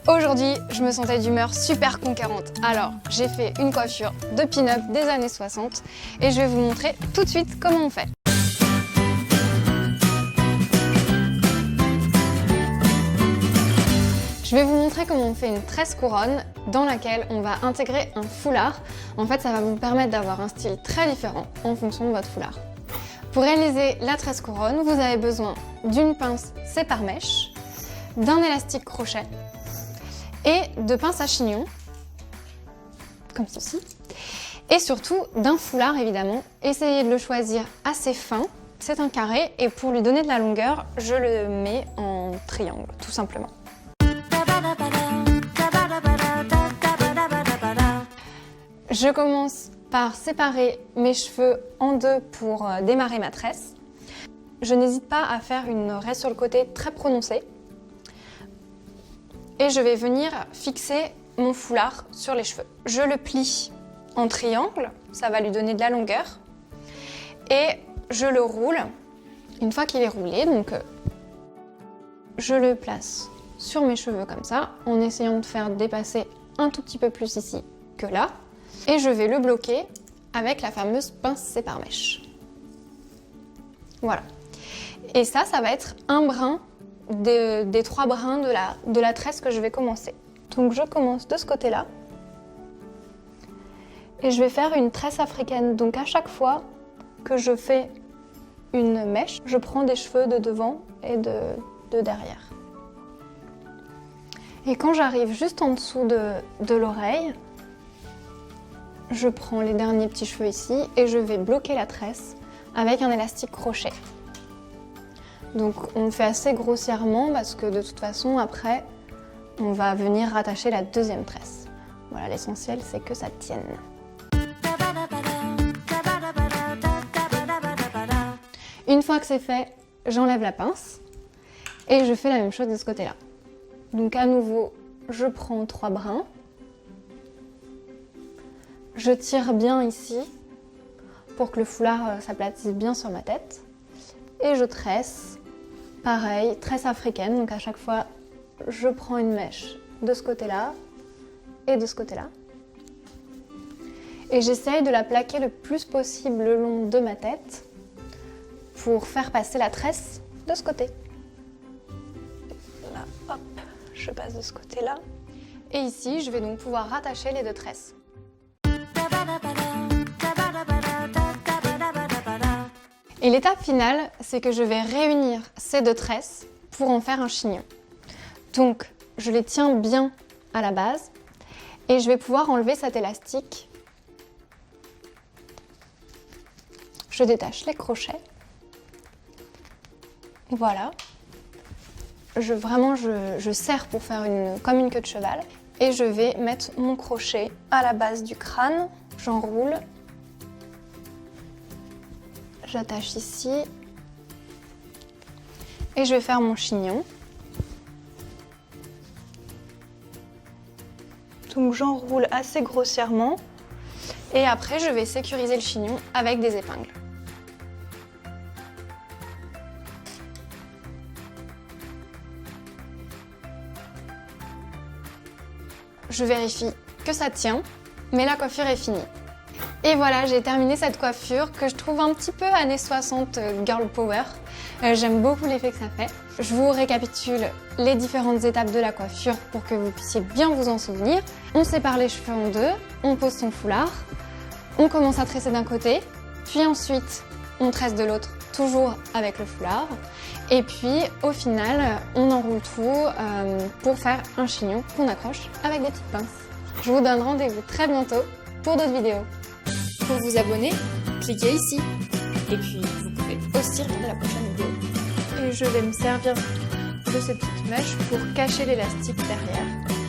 Aujourd'hui, je me sentais d'humeur super conquérante. Alors, j'ai fait une coiffure de pin-up des années 60 et je vais vous montrer tout de suite comment on fait. Je vais vous montrer comment on fait une tresse couronne dans laquelle on va intégrer un foulard. En fait, ça va vous permettre d'avoir un style très différent en fonction de votre foulard. Pour réaliser la tresse couronne, vous avez besoin d'une pince sépare-mèche, d'un élastique crochet et de pinces à chignon, comme ceci, et surtout d'un foulard évidemment. Essayez de le choisir assez fin, c'est un carré, et pour lui donner de la longueur, je le mets en triangle, tout simplement. Je commence par séparer mes cheveux en deux pour démarrer ma tresse. Je n'hésite pas à faire une raie sur le côté très prononcée. Et je vais venir fixer mon foulard sur les cheveux. Je le plie en triangle, ça va lui donner de la longueur. Et je le roule. Une fois qu'il est roulé, donc je le place sur mes cheveux comme ça, en essayant de faire dépasser un tout petit peu plus ici que là. Et je vais le bloquer avec la fameuse pince sépare-mèche. Voilà. Et ça va être un brin des trois brins de la tresse que je vais commencer. Donc je commence de ce côté-là. Et je vais faire une tresse africaine. Donc à chaque fois que je fais une mèche, je prends des cheveux de devant et de derrière. Et quand j'arrive juste en dessous de l'oreille, je prends les derniers petits cheveux ici et je vais bloquer la tresse avec un élastique crochet. Donc on le fait assez grossièrement parce que de toute façon après on va venir rattacher la deuxième tresse. Voilà, l'essentiel c'est que ça tienne. Une fois que c'est fait, j'enlève la pince et je fais la même chose de ce côté-là. Donc à nouveau, je prends 3 brins. Je tire bien ici pour que le foulard s'aplatisse bien sur ma tête. Et je tresse, pareil, tresse africaine. Donc à chaque fois, je prends une mèche de ce côté-là et de ce côté-là. Et j'essaye de la plaquer le plus possible le long de ma tête pour faire passer la tresse de ce côté. Là, hop, je passe de ce côté-là. Et ici, je vais donc pouvoir rattacher les 2 tresses. Et l'étape finale, c'est que je vais réunir ces 2 tresses pour en faire un chignon. Donc, je les tiens bien à la base et je vais pouvoir enlever cet élastique. Je détache les crochets. Voilà. Je serre pour faire comme une queue de cheval. Et je vais mettre mon crochet à la base du crâne. J'enroule. J'attache ici. Et je vais faire mon chignon. Donc j'enroule assez grossièrement. Et après, je vais sécuriser le chignon avec des épingles. Je vérifie que ça tient, mais la coiffure est finie. Et voilà, j'ai terminé cette coiffure que je trouve un petit peu années 60 girl power. J'aime beaucoup l'effet que ça fait. Je vous récapitule les différentes étapes de la coiffure pour que vous puissiez bien vous en souvenir. On sépare les cheveux en 2, on pose son foulard, on commence à tresser d'un côté, puis ensuite on tresse de l'autre, toujours avec le foulard. Et puis au final, on enroule tout pour faire un chignon qu'on accroche avec des petites pinces. Je vous donne rendez-vous très bientôt pour d'autres vidéos. Pour vous abonner, cliquez ici. Et puis vous pouvez aussi regarder la prochaine vidéo. Et je vais me servir de cette petite mèche pour cacher l'élastique derrière.